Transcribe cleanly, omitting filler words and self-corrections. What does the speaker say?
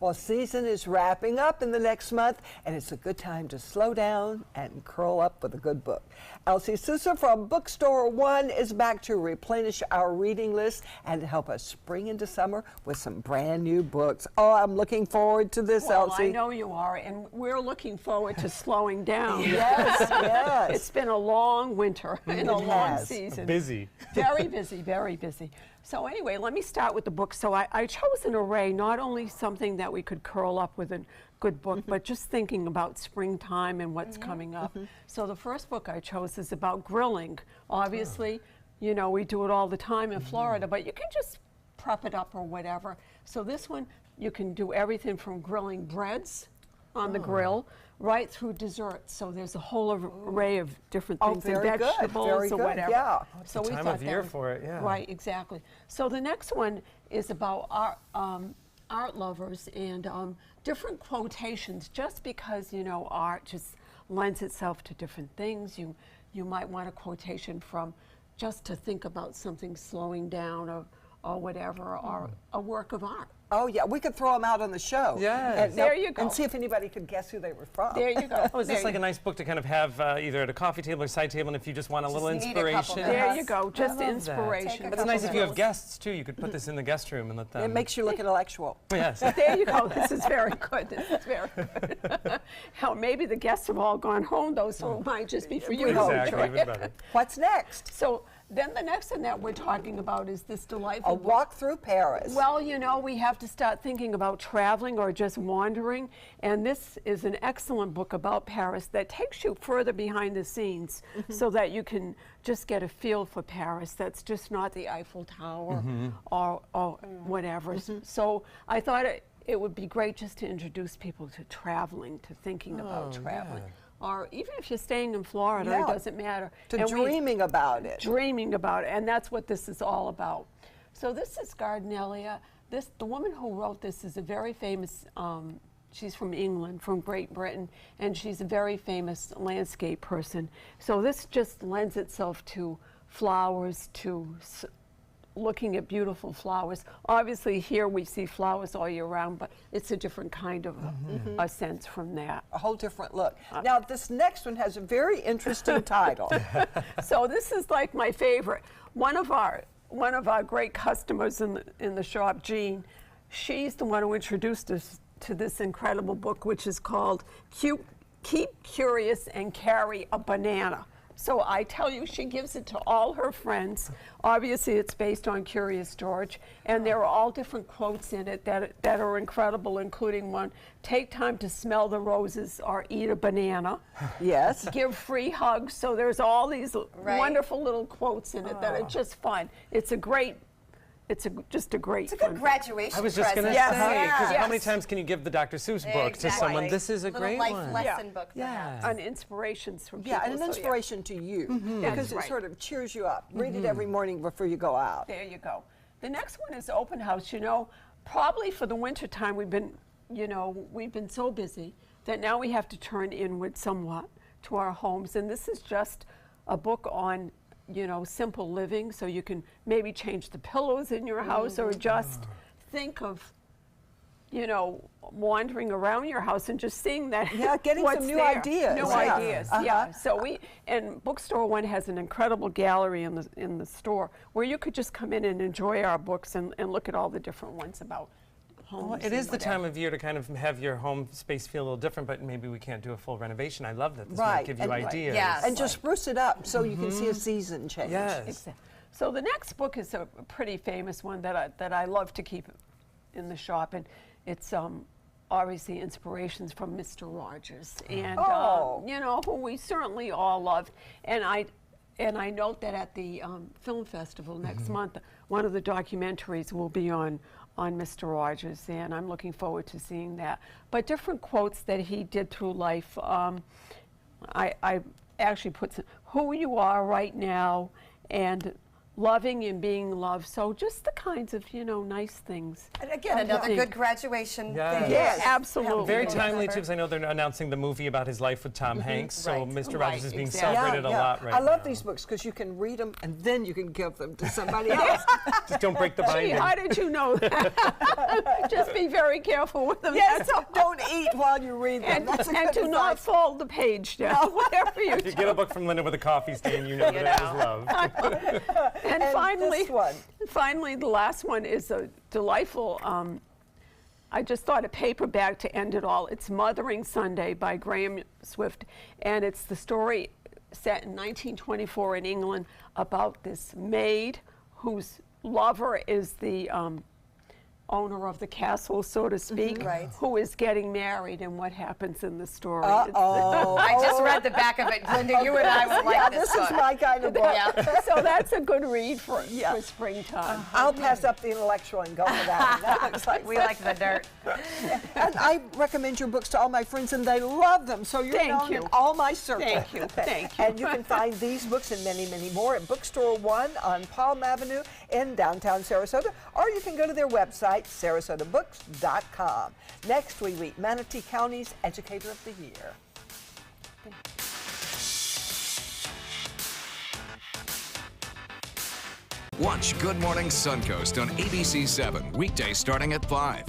Well, season is wrapping up in the next month, and it's a good time to slow down and curl up with a good book. Elsie Sousa from Bookstore One is back to replenish our reading list and to help us spring into summer with some brand new books. Oh, I'm looking forward to this, Well, Elsie. I know you are, and we're looking forward to slowing down. Yes, yes. It's been a long winter and a long season. Busy. Very busy, very busy. So anyway, let me start with the book. So I chose an array, not only something that we could curl up with a good book, but just thinking about springtime and what's coming up. So the first book I chose is about grilling. Obviously, you know, we do it all the time in Florida, but you can just prep it up or whatever. So this one, you can do everything from grilling breads on the grill right through desserts. So there's a whole array of different things, and vegetables or whatever. Yeah. So we Time thought of year that for it, yeah. Right, exactly. So the next one is about art lovers and different quotations, just because, you know, art just lends itself to different things. You might want a quotation from just to think about something slowing down or whatever, or a work of art. Oh, yeah, we could throw them out on the show. Yes. There you go. And see if anybody could guess who they were from. There you go. Oh, is this like a nice book to kind of have either at a coffee table or side table, and if you just want a little need a couple inspiration? minutes. There you go, just love that. inspiration. But it's nice if you have guests, too. You could put this in the guest room and let them... It makes you look intellectual. Yes. There you go. This is very good. This is very good. Hell, maybe the guests have all gone home, though, so it might just be for you. Exactly, even better. What's next? So then the next one that we're talking about is this delightful A book. walk through Paris. Well, you know, we have to start thinking about traveling or just wandering, and this is an excellent book about Paris that takes you further behind the scenes so that you can just get a feel for Paris. That's just not the Eiffel Tower or whatever. So I thought it would be great just to introduce people to traveling, to thinking about traveling. Or even if you're staying in Florida, it doesn't matter. To dreaming about it. Dreaming about it, and that's what this is all about. So this is Gardenelia. The woman who wrote this is a very famous, she's from England, from Great Britain, and she's a very famous landscape person. So this just lends itself to flowers, to looking at beautiful flowers. Obviously here we see flowers all year round, but it's a different kind of a sense from that. A whole different look. Now this next one has a very interesting title. So this is like my favorite. One of our great customers in the shop, Jean, she's the one who introduced us to this incredible book, which is called Keep Curious and Carry a Banana. So I tell you, she gives it to all her friends. Obviously, it's based on Curious George, and there are all different quotes in it that are incredible, including one, take time to smell the roses or eat a banana. Yes. Give free hugs. So there's all these wonderful little quotes in it that are just fun. It's just a great It's a good graduation I was just going to present. say, because Yes. how many times can you give the Dr. Seuss book to someone? Exactly. This is a Little great life one. lesson book, perhaps. And inspirations from people. Yeah, and an so inspiration to you. That's Because it right. sort of cheers you up. Read it every morning before you go out. There you go. The next one is Open House. You know, probably for the winter time we've been so busy that now we have to turn inward somewhat to our homes. And this is just a book on, you know, simple living, so you can maybe change the pillows in your house or just think of, you know, wandering around your house and just seeing that. Yeah, getting what's some new there. ideas. New Yeah. ideas, yeah. So and Bookstore One has an incredible gallery in the store where you could just come in and enjoy our books and look at all the different ones about homes. Well, it and is the whatever. time of year to kind of have your home space feel a little different, but maybe we can't do a full renovation. I love that. This might Right, give you and- ideas. Yes. And just spruce it up so you can see a season change. Yes. Exactly. So the next book is a pretty famous one that I love to keep in the shop, and it's obviously inspirations from Mr. Rogers, and you know, who we certainly all loved. And I note that at the film festival next month, one of the documentaries will be on Mr. Rogers, and I'm looking forward to seeing that. But different quotes that he did through life. I actually put who you are right now, and loving and being loved. So just the kinds of, nice things. And again, another good graduation Yes. thing. Yes. Absolutely. Very Yeah. timely, too, because I know they're announcing the movie about his life with Tom Hanks, so Right. Mr. Right, Rogers is being exactly. celebrated a lot right now. I love these books because you can read them and then you can give them to somebody else. Just don't break the Gee, binding. how did you know that? Just be very careful with them. Yes, That's all. don't eat while you read them. And, That's a and good do not advice. fold the page down, whatever you If you do. get a book from Linda with a coffee stain, you know that it was love. And finally, this one. finally, the last one is a delightful, I just thought a paperback to end it all. It's Mothering Sunday by Graham Swift, and it's the story set in 1924 in England about this maid whose lover is the owner of the castle, so to speak, Right. who is getting married and what happens in the story. Uh-oh. I just read the back of it. Linda, you and I will like Yeah, this this is book. my kind of book. Yeah. So that's a good read for Yeah. springtime. I'll pass up the intellectual and go for that one. That looks like We like the dirt. And I recommend your books to all my friends, and they love them. So you're Thank known you. in all my circles. Thank you. Thank you. And you can find these books and many, many more at Bookstore One on Palm Avenue in downtown Sarasota, or you can go to their website, sarasota.books.com. Next, we meet Manatee County's Educator of the Year. Watch Good Morning Suncoast on ABC7, weekdays starting at 5.